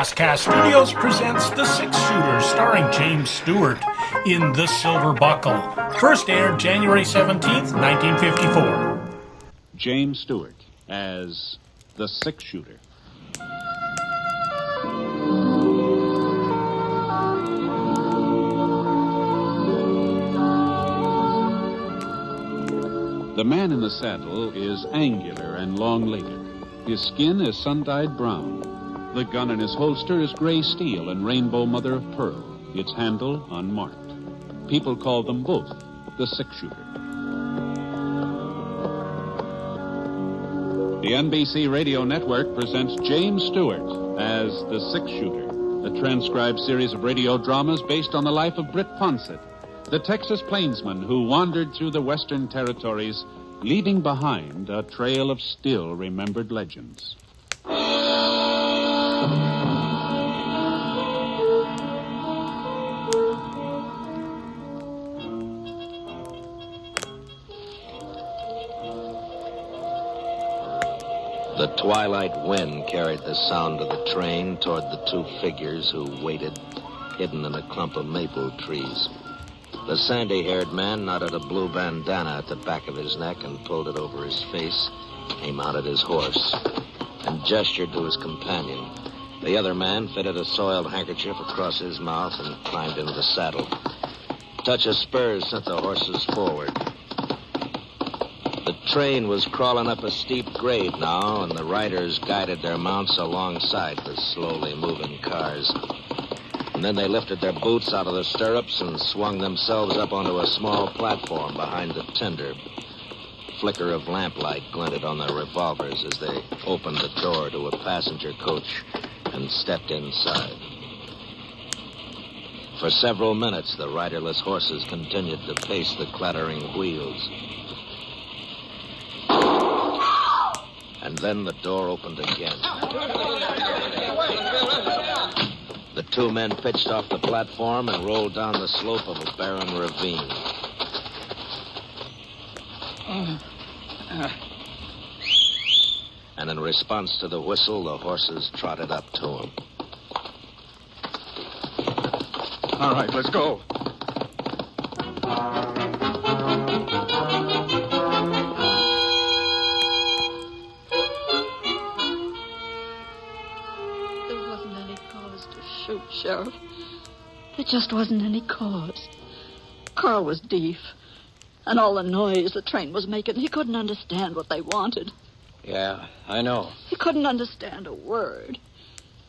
PastCast Studios presents The Six Shooter, starring James Stewart in The Silver Buckle. First aired January 17th, 1954. James Stewart as The Six Shooter. The man in the saddle is angular and long-legged. His skin is sun-dyed brown. The gun in his holster is gray steel and rainbow mother of pearl, its handle unmarked. People call them both the six-shooter. The NBC Radio Network presents James Stewart as the six-shooter, a transcribed series of radio dramas based on the life of Britt Ponset, the Texas plainsman who wandered through the western territories, leaving behind a trail of still-remembered legends. The twilight wind carried the sound of the train toward the two figures who waited, hidden in a clump of maple trees. The sandy-haired man knotted a blue bandana at the back of his neck and pulled it over his face. He mounted his horse and gestured to his companion. The other man fitted a soiled handkerchief across his mouth and climbed into the saddle. A touch of spurs sent the horses forward. The train was crawling up a steep grade now, and the riders guided their mounts alongside the slowly moving cars. And then they lifted their boots out of the stirrups and swung themselves up onto a small platform behind the tender. Flicker of lamplight glinted on their revolvers as they opened the door to a passenger coach and stepped inside. For several minutes, the riderless horses continued to pace the clattering wheels. And then the door opened again. The two men pitched off the platform and rolled down the slope of a barren ravine. And in response to the whistle, the horses trotted up to him. All right, let's go. Sheriff. There just wasn't any cause. Carl was deaf, and all the noise the train was making, he couldn't understand what they wanted. Yeah, I know. He couldn't understand a word.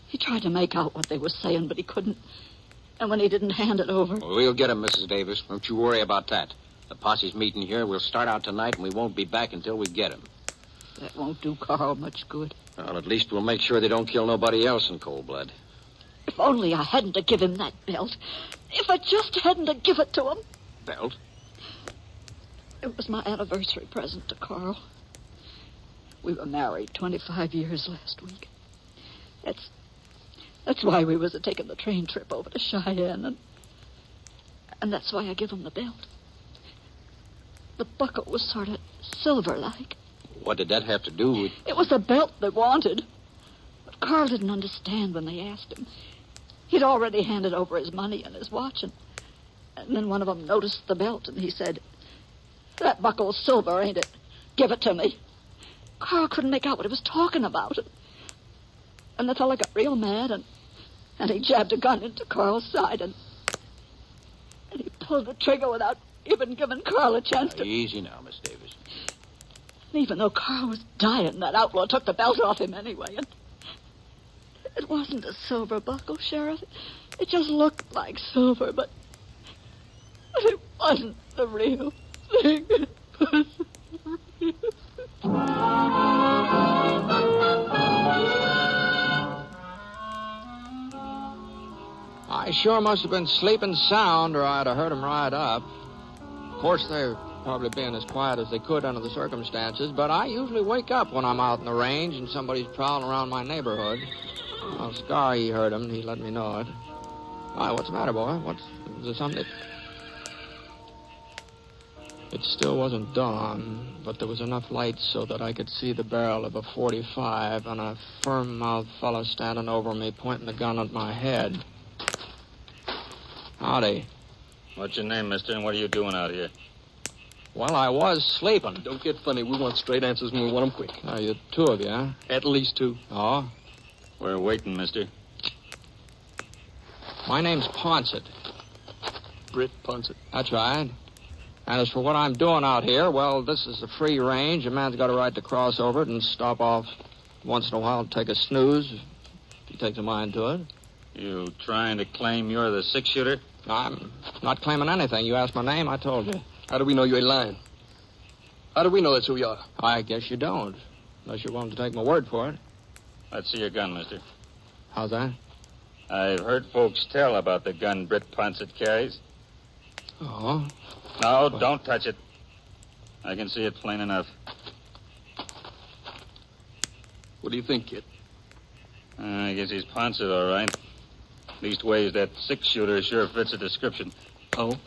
He tried to make out what they were saying, but he couldn't. And when he didn't hand it over... Well, we'll get him, Mrs. Davis. Don't you worry about that. The posse's meeting here. We'll start out tonight, and we won't be back until we get him. That won't do Carl much good. Well, at least we'll make sure they don't kill nobody else in cold blood. If only I hadn't to give him that belt. If I just hadn't to give it to him. Belt? It was my anniversary present to Carl. We were married 25 years last week. That's why we was taking the train trip over to Cheyenne, and that's why I give him the belt. The buckle was sort of silver-like. What did that have to do with... It was the belt they wanted. But Carl didn't understand when they asked him. He'd already handed over his money and his watch, and then one of them noticed the belt, and he said, "That buckle's silver, ain't it? Give it to me." Carl couldn't make out what he was talking about. And the fella got real mad, and he jabbed a gun into Carl's side, and he pulled the trigger without even giving Carl a chance to... Easy now, Miss Davis. And even though Carl was dying, that outlaw took the belt off him anyway, and... It wasn't a silver buckle, Sheriff. It just looked like silver, but it wasn't the real thing. I sure must have been sleeping sound, or I'd have heard them ride up. Of course, they're probably being as quiet as they could under the circumstances, but I usually wake up when I'm out in the range and somebody's prowling around my neighborhood. Well, Scar, he heard him, and he let me know it. Why, what's the matter, boy? Is there something that... It still wasn't dawn, but there was enough light so that I could see the barrel of a .45 and a firm-mouthed fellow standing over me, pointing the gun at my head. Howdy. What's your name, mister, and what are you doing out here? Well, I was sleeping. Don't get funny. We want straight answers, and we want them quick. Oh, you two of you, huh? At least two. Oh? We're waiting, mister. My name's Ponset. Britt Ponset. That's right. And as for what I'm doing out here, well, this is a free range. A man's got a right to cross over it and stop off once in a while and take a snooze if he takes a mind to it. You trying to claim you're the six-shooter? I'm not claiming anything. You asked my name, I told you. How do we know you ain't lying? How do we know that's who you are? I guess you don't, unless you're willing to take my word for it. Let's see your gun, mister. How's that? I've heard folks tell about the gun Britt Ponset carries. Oh? No, don't touch it. I can see it plain enough. What do you think, kid? I guess he's Ponset, all right. Leastways, that six-shooter sure fits the description. Oh?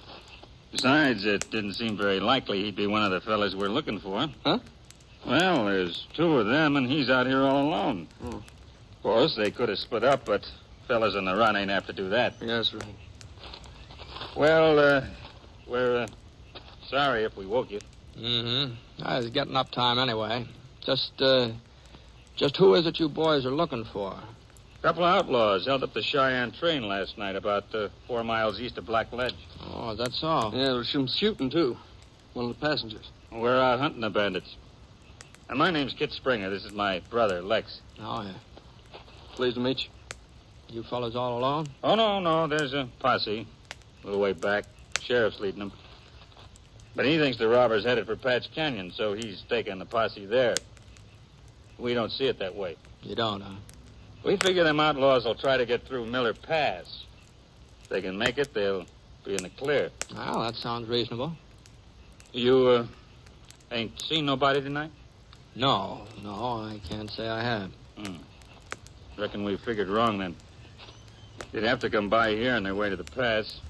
Besides, it didn't seem very likely he'd be one of the fellas we're looking for. Huh? Well, there's two of them, and he's out here all alone. Oh. Of course, they could have split up, but fellas on the run ain't apt to do that. Yeah, that's right. Well, we're sorry if we woke you. Mm-hmm. I was getting up time anyway. Just who is it you boys are looking for? A couple of outlaws held up the Cheyenne train last night about 4 miles east of Black Ledge. Oh, is that so? Yeah, there was some shooting, too. One of the passengers. We're out hunting the bandits. And my name's Kit Springer. This is my brother, Lex. Oh, yeah. Pleased to meet you. You fellas all alone? Oh, no. There's a posse. A little way back. Sheriff's leading them. But he thinks the robbers headed for Patch Canyon, so he's taking the posse there. We don't see it that way. You don't, huh? We figure them outlaws will try to get through Miller Pass. If they can make it, they'll be in the clear. Well, that sounds reasonable. You, ain't seen nobody tonight? No, I can't say I have. Reckon we figured wrong, then. They'd have to come by here on their way to the pass.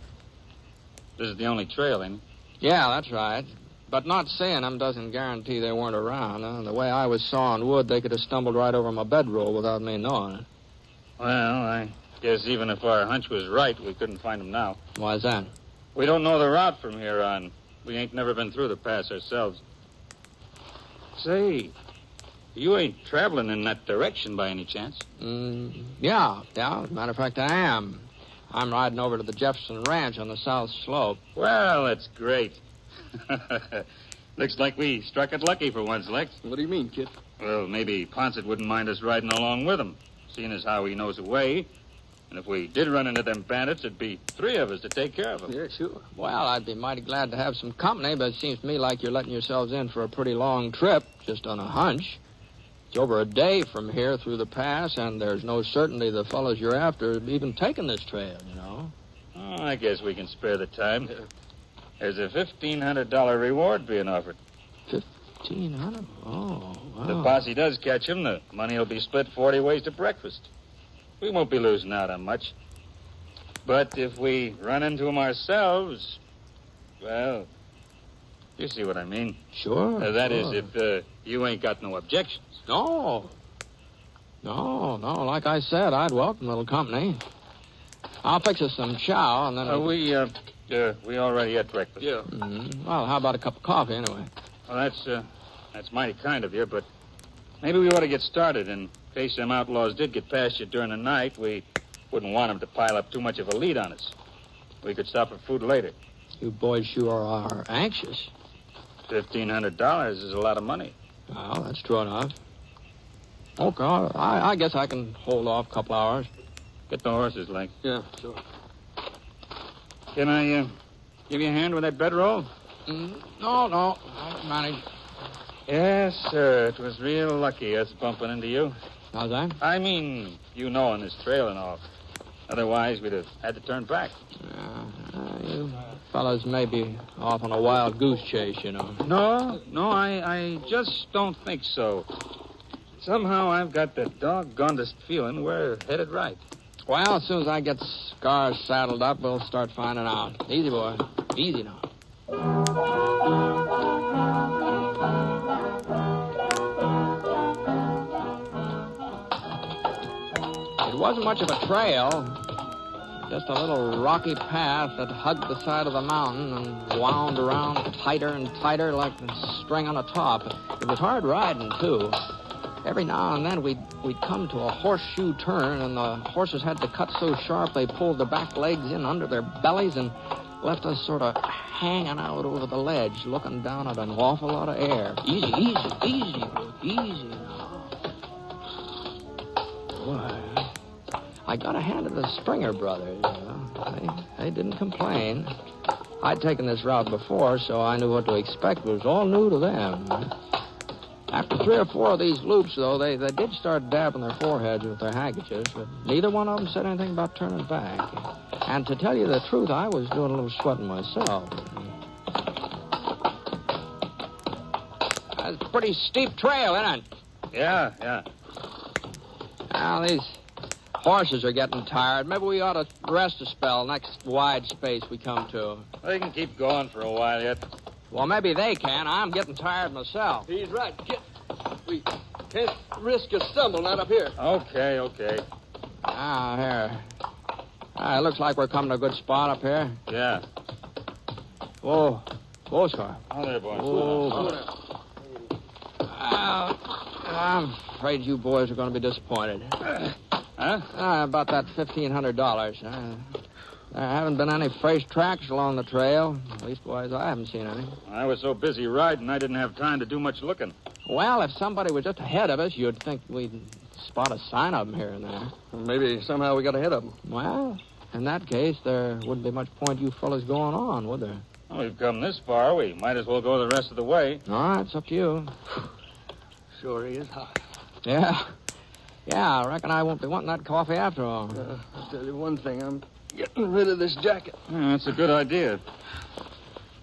This is the only trail, ain't it? Yeah, that's right. But not seeing them doesn't guarantee they weren't around. The way I was sawing wood, they could have stumbled right over my bedroll without me knowing it. Well, I guess even if our hunch was right, we couldn't find them now. Why's that? We don't know the route from here on. We ain't never been through the pass ourselves. Say, you ain't traveling in that direction by any chance? Yeah. As a matter of fact, I am. I'm riding over to the Jefferson Ranch on the south slope. Well, that's great. Looks like we struck it lucky for once, Lex. What do you mean, kid? Well, maybe Ponset wouldn't mind us riding along with him, seeing as how he knows the way. And if we did run into them bandits, it'd be 3 of us to take care of them. Yeah, sure. Well, I'd be mighty glad to have some company, but it seems to me like you're letting yourselves in for a pretty long trip, just on a hunch. It's over a day from here through the pass, and there's no certainty the fellows you're after have even taken this trail, you know. Oh, I guess we can spare the time. There's a $1,500 reward being offered. $1,500? Oh, wow. If the posse does catch him, the money will be split 40 ways to breakfast. We won't be losing out on much. But if we run into him ourselves, well, you see what I mean. Sure. That is, if you ain't got no objections. No, like I said, I'd welcome a little company. I'll fix us some chow, and then... We already had breakfast. Yeah. Mm-hmm. Well, how about a cup of coffee, anyway? Well, that's mighty kind of you, but maybe we ought to get started. In case them outlaws did get past you during the night, we wouldn't want them to pile up too much of a lead on us. We could stop for food later. You boys sure are anxious. $1,500 is a lot of money. Well, that's true enough. Okay, I guess I can hold off a couple hours. Get the horses, Lex. Yeah, sure. Can I give you a hand with that bedroll? No, I can manage. Yes, sir. It was real lucky us bumping into you. How's that? I mean, you knowing this trail and all. Otherwise, we'd have had to turn back. You fellas may be off on a wild goose chase, you know. No, I just don't think so. Somehow I've got the doggonedest feeling we're headed right. Well, as soon as I get Scars saddled up, we'll start finding out. Easy, boy. Easy now. wasn't much of a trail. Just a little rocky path that hugged the side of the mountain and wound around tighter and tighter like a string on a top. It was hard riding, too. Every now and then we'd come to a horseshoe turn, and the horses had to cut so sharp they pulled their back legs in under their bellies and left us sort of hanging out over the ledge, looking down at an awful lot of air. Easy, easy now. Boy, I got to hand it to the Springer brothers. They didn't complain. I'd taken this route before, so I knew what to expect. It was all new to them. After 3 or 4 of these loops, though, they did start dabbing their foreheads with their handkerchiefs, but neither one of them said anything about turning back. And to tell you the truth, I was doing a little sweating myself. That's a pretty steep trail, isn't it? Yeah. Now, these horses are getting tired. Maybe we ought to rest a spell next wide space we come to. They can keep going for a while yet. Well, maybe they can. I'm getting tired myself. He's right, Kit. We can't risk a stumble, not up here. Okay. Ah, here. It looks like we're coming to a good spot up here. Yeah. Whoa, Scar. Oh, there, boys. Whoa. I'm afraid you boys are going to be disappointed. Huh? About that $1,500. There haven't been any fresh tracks along the trail. Leastwise, I haven't seen any. I was so busy riding, I didn't have time to do much looking. Well, if somebody was just ahead of us, you'd think we'd spot a sign of them here and there. Maybe somehow we got ahead of them. Well, in that case, there wouldn't be much point you fellas going on, would there? Well, we've come this far. We might as well go the rest of the way. All right, it's up to you. Sure he is hot. Yeah, I reckon I won't be wanting that coffee after all. I'll tell you one thing, I'm getting rid of this jacket. Yeah, that's a good idea.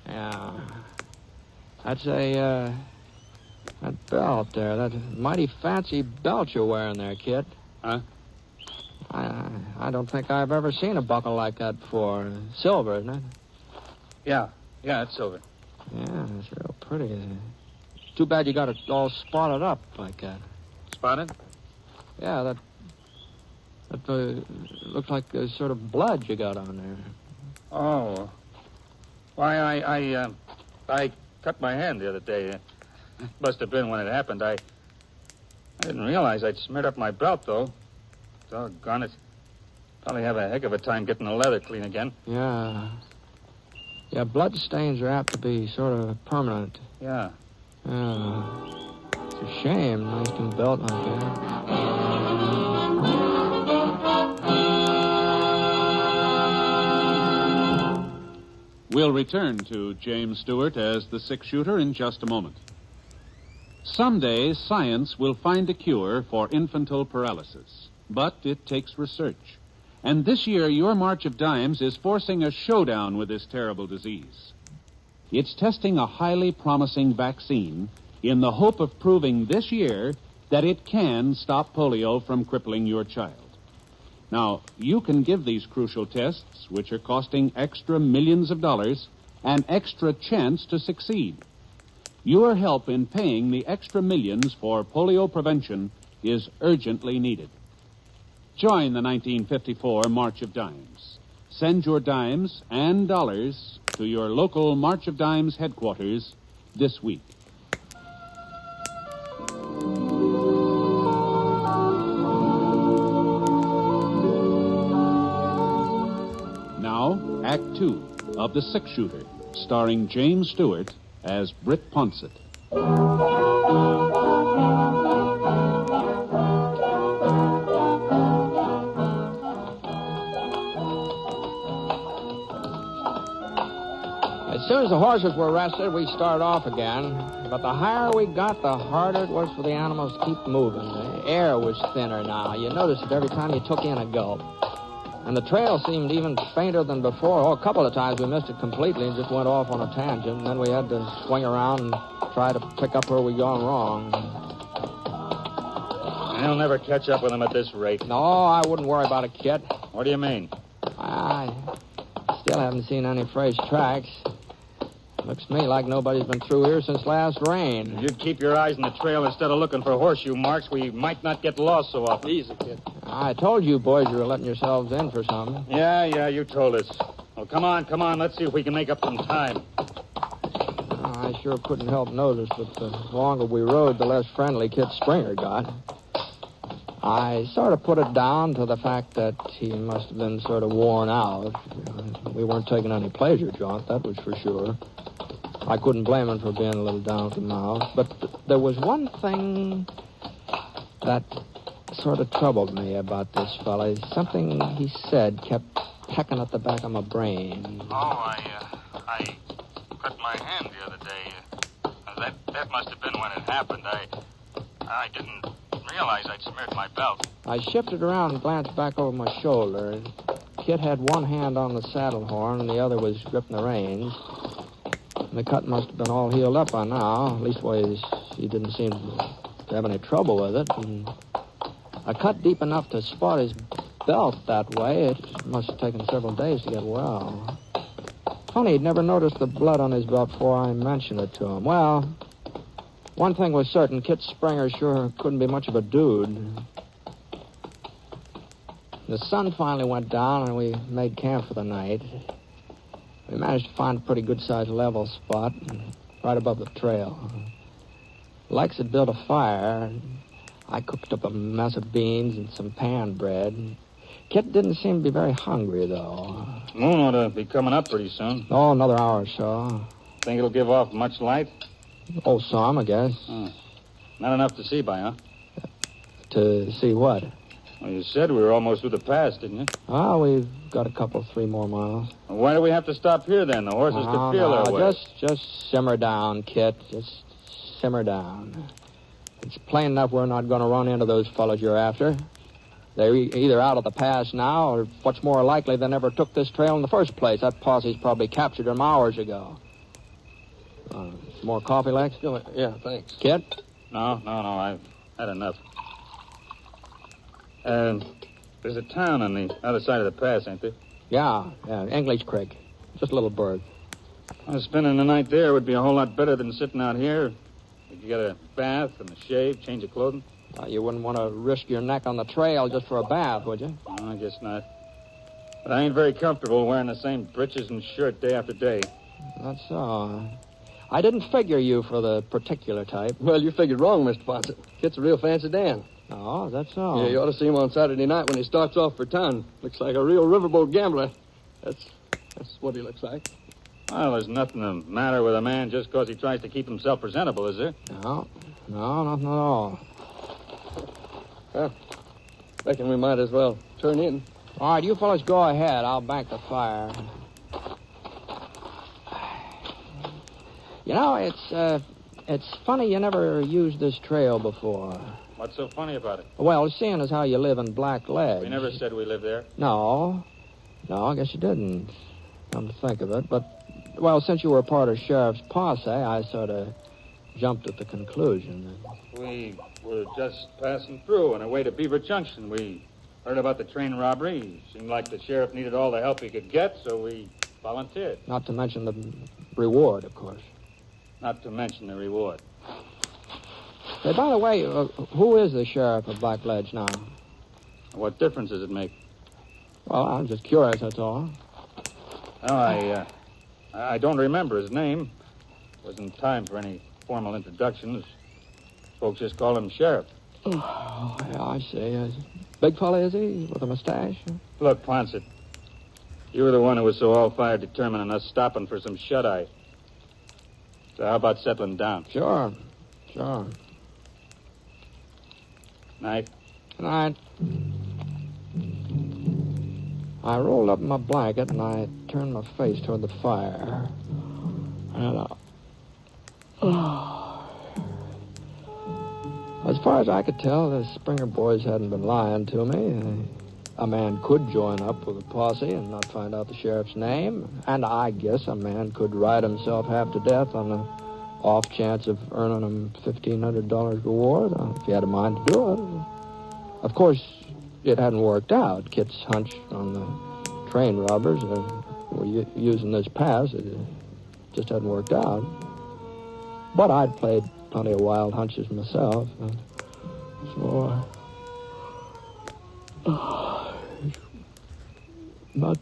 Yeah. That's that belt there, that mighty fancy belt you're wearing there, kid. Huh? I don't think I've ever seen a buckle like that before. Silver, isn't it? Yeah, it's silver. Yeah, it's real pretty. Too bad you got it all spotted up like that. Spotted? Yeah, that looks like a sort of blood you got on there. Oh. Why, I cut my hand the other day. It must have been when it happened. I didn't realize I'd smeared up my belt, though. Doggone it. Probably have a heck of a time getting the leather clean again. Yeah, blood stains are apt to be sort of permanent. Yeah. It's a shame. Nice new belt like that. We'll return to James Stewart as the six-shooter in just a moment. Someday, science will find a cure for infantile paralysis, but it takes research. And this year, your March of Dimes is forcing a showdown with this terrible disease. It's testing a highly promising vaccine in the hope of proving this year that it can stop polio from crippling your child. Now, you can give these crucial tests, which are costing extra millions of dollars, an extra chance to succeed. Your help in paying the extra millions for polio prevention is urgently needed. Join the 1954 March of Dimes. Send your dimes and dollars to your local March of Dimes headquarters this week. Now, Act 2 of The Six-Shooter, starring James Stewart as Britt Ponset. As soon as the horses were rested, we started off again. But the higher we got, the harder it was for the animals to keep moving. The air was thinner now. You noticed it every time you took in a gulp. And the trail seemed even fainter than before. Oh, a couple of times we missed it completely and just went off on a tangent. And then we had to swing around and try to pick up where we'd gone wrong. I'll never catch up with them at this rate. No, I wouldn't worry about it, kid. What do you mean? I still haven't seen any fresh tracks. Looks to me like nobody's been through here since last rain. If you'd keep your eyes on the trail instead of looking for horseshoe marks, we might not get lost so often. Easy, kid. I told you boys you were letting yourselves in for something. Yeah, you told us. Well, come on. Let's see if we can make up some time. I sure couldn't help notice that the longer we rode, the less friendly Kit Springer got. I sort of put it down to the fact that he must have been sort of worn out. We weren't taking any pleasure, Jaunt, that was for sure. I couldn't blame him for being a little down at the mouth. But there was one thing that sort of troubled me about this fella. Something he said kept pecking at the back of my brain. I cut my hand the other day. That must have been when it happened. I didn't realize I'd smeared my belt. I shifted around and glanced back over my shoulder. Kit had one hand on the saddle horn and the other was gripping the reins. The cut must have been all healed up by now. Leastways, he didn't seem to have any trouble with it. And a cut deep enough to spot his belt that way, it must have taken several days to get well. Funny, he'd never noticed the blood on his belt before I mentioned it to him. Well, one thing was certain, Kit Springer sure couldn't be much of a dude. The sun finally went down and we made camp for the night. We managed to find a pretty good-sized level spot right above the trail. Lex had built a fire. I cooked up a mess of beans and some pan bread. Kit didn't seem to be very hungry, though. Moon ought to be coming up pretty soon. Oh, another hour or so. Think it'll give off much light? Oh, some, I guess. Not enough to see by, huh? To see what? Well, you said we were almost through the pass, didn't you? Oh, we've got a couple, 3 more miles. Well, why do we have to stop here, then? The horses could feel their way. Just simmer down, Kit. Just simmer down. It's plain enough we're not going to run into those fellows you're after. They're either out of the pass now, or what's more likely, they never took this trail in the first place. That posse's probably captured them hours ago. More coffee, Lex? Yeah, thanks. Kit? No, I've had enough. There's a town on the other side of the pass, ain't there? Yeah, English Creek. Just a little burg. Spending the night there would be a whole lot better than sitting out here. You could get a bath and a shave, change of clothing. You wouldn't want to risk your neck on the trail just for a bath, would you? No, I guess not. But I ain't very comfortable wearing the same breeches and shirt day after day. That's so. I didn't figure you for the particular type. Well, you figured wrong, Mr. Ponset. Kit's a real fancy Dan. Oh, that's so. Yeah, you ought to see him on Saturday night when he starts off for town. Looks like a real riverboat gambler. That's what he looks like. Well, there's nothing the matter with a man just because he tries to keep himself presentable, is there? No, nothing at all. Well, reckon we might as well turn in. All right, you fellas go ahead. I'll bank the fire. You know, it's funny you never used this trail before. What's so funny about it? Well, seeing as how you live in Black Ledge. We never said we lived there. No, I guess you didn't. Come to think of it. But, well, since you were a part of Sheriff's posse, I sort of jumped at the conclusion that... We were just passing through on our way to Beaver Junction. We heard about the train robbery. Seemed like the sheriff needed all the help he could get, so we volunteered. Not to mention the reward, of course. Not to mention the reward. Hey, by the way, who is the sheriff of Black Ledge now? What difference does it make? Well, I'm just curious, that's all. Oh, I don't remember his name. Wasn't time for any formal introductions. Folks just call him Sheriff. Oh, yeah, I see. Big fella, is he? With a mustache? Look, Ponset, you were the one who was so all-fired determined on us stopping for some shut-eye. So how about settling down? Sure. Night. Good night. I rolled up in my blanket and I turned my face toward the fire. And as far as I could tell, the Springer boys hadn't been lying to me. A man could join up with a posse and not find out the sheriff's name. And I guess a man could ride himself half to death on the off chance of earning him $1,500 reward if he had a mind to do it. Of course, it hadn't worked out. Kit's hunch on the train robbers were using this pass. It just hadn't worked out. But I'd played plenty of wild hunches myself. So About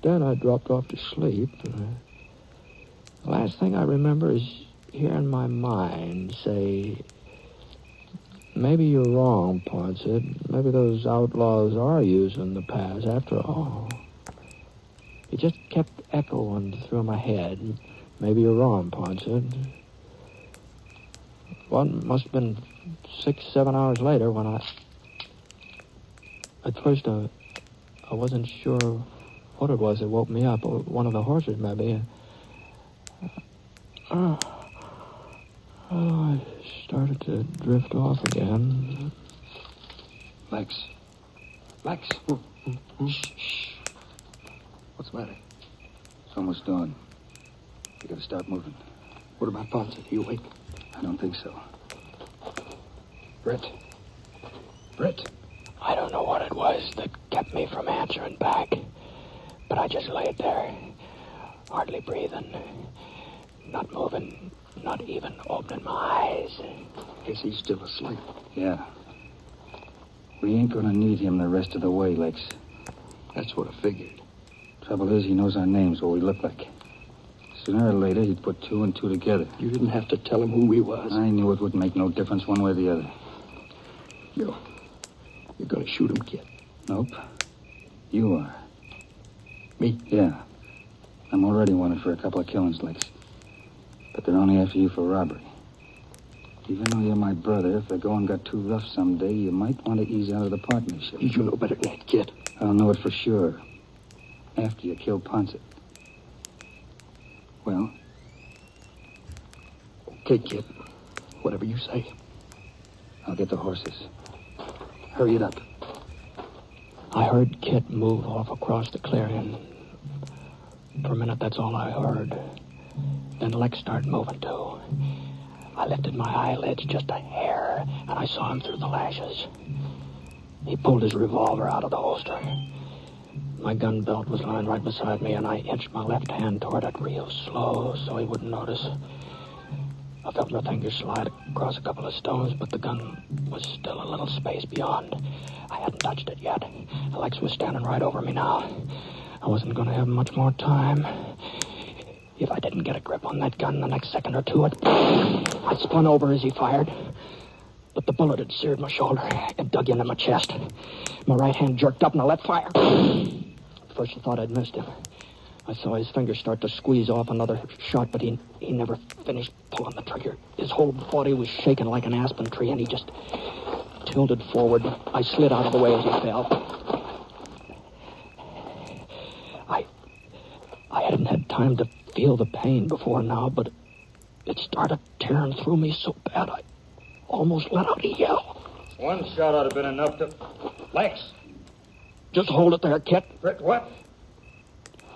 then, I dropped off to sleep. The last thing I remember is hearing my mind say, maybe you're wrong, Ponset. Maybe those outlaws are using the pass after all. It just kept echoing through my head. Maybe you're wrong, Ponset. Well, it must have been 6-7 hours later when At first, I wasn't sure what it was that woke me up. One of the horses, maybe. I started to drift off again. Lex. Shh. What's the matter? It's almost dawn. We gotta start moving. What about Ponset? You awake? I don't think so. Britt. I don't know what it was that kept me from answering back, but I just laid there, hardly breathing, not moving, not even opening my eyes. Guess he's still asleep. Yeah. We ain't gonna need him the rest of the way, Lex. That's what I figured. Trouble is, he knows our names, what we look like. Sooner or later, he'd put 2 and 2 together. You didn't have to tell him who he was. I knew it wouldn't make no difference one way or the other. You're gonna shoot him, kid. Nope. You are. Me? Yeah. I'm already wanted for a couple of killings, Lex. But they're only after you for robbery. Even though you're my brother, if the going got too rough someday, you might want to ease out of the partnership. You know better than that, kid. I'll know it for sure. After you kill Ponset. Well? Okay, kid. Whatever you say. I'll get the horses. Hurry it up. I heard Kit move off across the clearing. For a minute, that's all I heard. Then Lex started moving, too. I lifted my eyelids just a hair, and I saw him through the lashes. He pulled his revolver out of the holster. My gun belt was lying right beside me, and I inched my left hand toward it real slow so he wouldn't notice. I felt my fingers slide across a couple of stones, but the gun was still a little space beyond. I hadn't touched it yet. Lex was standing right over me now. I wasn't going to have much more time. If I didn't get a grip on that gun the next second or two, I spun over as he fired. But the bullet had seared my shoulder and dug into my chest. My right hand jerked up and I let fire. At first I thought I'd missed him. I saw his fingers start to squeeze off another shot, but he never finished pulling the trigger. His whole body was shaking like an aspen tree, and he just tilted forward. I slid out of the way as he fell. I hadn't had time to feel the pain before now, but it started tearing through me so bad I almost let out a yell. One shot ought to have been enough to... Lex! Just hold it there, Kit. Britt, what?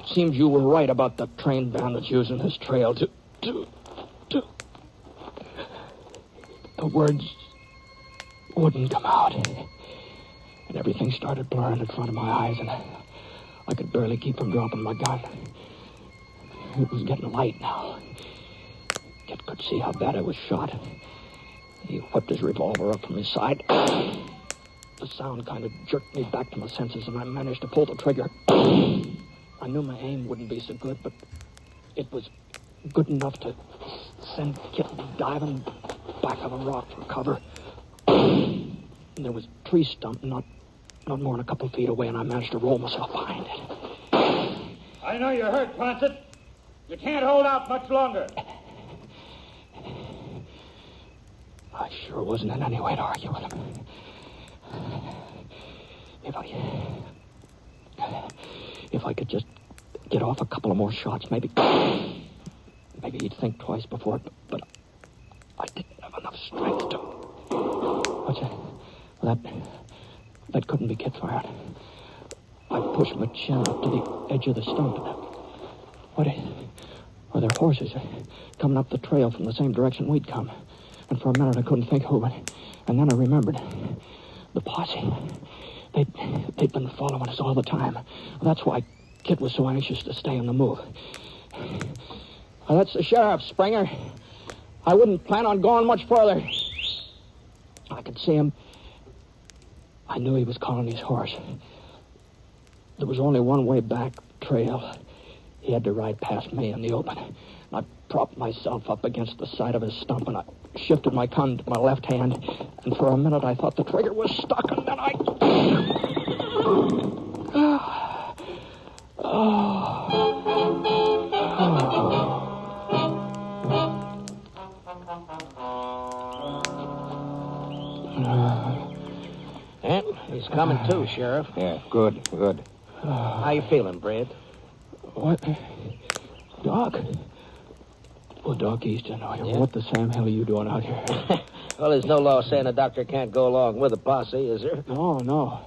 Seems you were right about the train bandits using this trail to... The words wouldn't come out. And everything started blurring in front of my eyes, and I could barely keep from dropping my gun. It was getting light now. Kit could see how bad I was shot. He whipped his revolver up from his side. The sound kind of jerked me back to my senses, and I managed to pull the trigger. I knew my aim wouldn't be so good, but it was good enough to send Kit diving back of a rock for cover. And there was a tree stump not more than a couple feet away, and I managed to roll myself behind it. I know you're hurt, Ponset. You can't hold out much longer. I sure wasn't in any way to argue with him. If I could just get off a couple of more shots, maybe he'd think twice before, but I didn't have enough strength to... What's that? Well, that couldn't be Kit fired. I pushed my chin up to the edge of the stump. What are there horses coming up the trail from the same direction we'd come? And for a minute I couldn't think who, and then I remembered. The posse. They'd been following us all the time. That's why Kit was so anxious to stay on the move. Well, that's the sheriff, Springer. I wouldn't plan on going much further. I could see him. I knew he was calling his horse. There was only one way back trail. He had to ride past me in the open. And I propped myself up against the side of his stump, and I shifted my gun to my left hand. And for a minute, I thought the trigger was stuck, and then I... He's coming too, Sheriff. Yeah, good. How you feeling, Britt? What? Doc? Well, Doc Easton, Yeah? what the Sam hell are you doing out here? Well, there's no law saying a doctor can't go along with a posse, is there? No.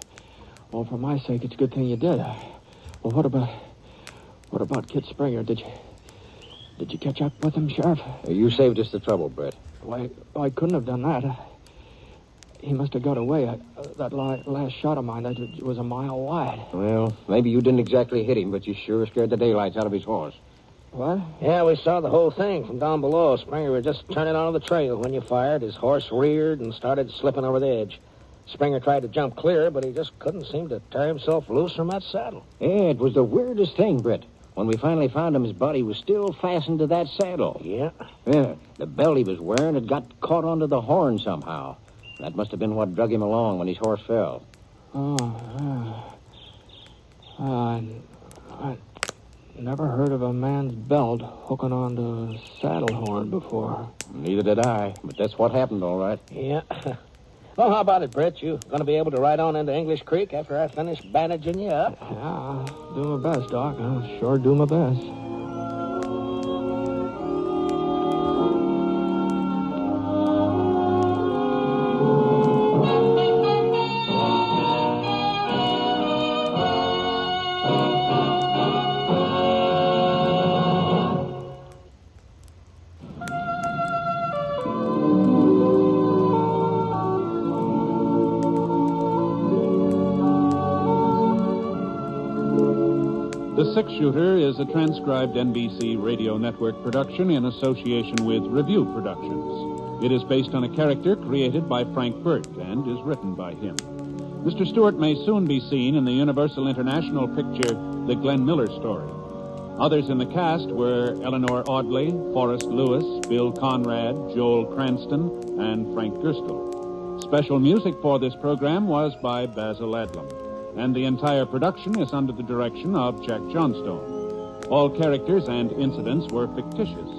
Well, for my sake, it's a good thing you did. Well, what about Kid Springer? Did you catch up with him, Sheriff? You saved us the trouble, Britt. Well, I couldn't have done that. He must have got away. That last shot of mine, that was a mile wide. Well, maybe you didn't exactly hit him, but you sure scared the daylights out of his horse. What? Yeah, we saw the whole thing from down below. Springer was just turning onto the trail when you fired. His horse reared and started slipping over the edge. Springer tried to jump clear, but he just couldn't seem to tear himself loose from that saddle. Yeah, it was the weirdest thing, Britt. When we finally found him, his body was still fastened to that saddle. Yeah? Yeah, the belt he was wearing had got caught onto the horn somehow. That must have been what drug him along when his horse fell. I never heard of a man's belt hooking onto a saddle horn before. Neither did I, but that's what happened, all right. Yeah. Well, how about it, Britt? You going to be able to ride on into English Creek after I finish bandaging you up? Yeah, I'll do my best, Doc. I'll sure do my best. The Six Shooter is a transcribed NBC Radio Network production in association with Review Productions. It is based on a character created by Frank Burt and is written by him. Mr. Stewart may soon be seen in the Universal International picture The Glenn Miller Story. Others in the cast were Eleanor Audley, Forrest Lewis, Bill Conrad, Joel Cranston, and Frank Gerstle. Special music for this program was by Basil Adlam, and the entire production is under the direction of Jack Johnstone. All characters and incidents were fictitious,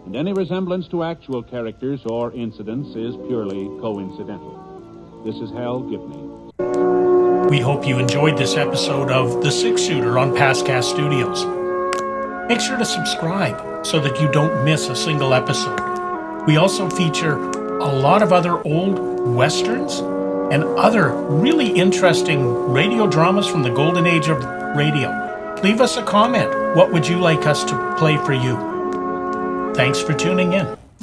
and any resemblance to actual characters or incidents is purely coincidental. This is Hal Gibney. We hope you enjoyed this episode of The Six Shooter on PastCast Studios. Make sure to subscribe so that you don't miss a single episode. We also feature a lot of other old westerns and other really interesting radio dramas from the golden age of radio. Leave us a comment. What would you like us to play for you? Thanks for tuning in.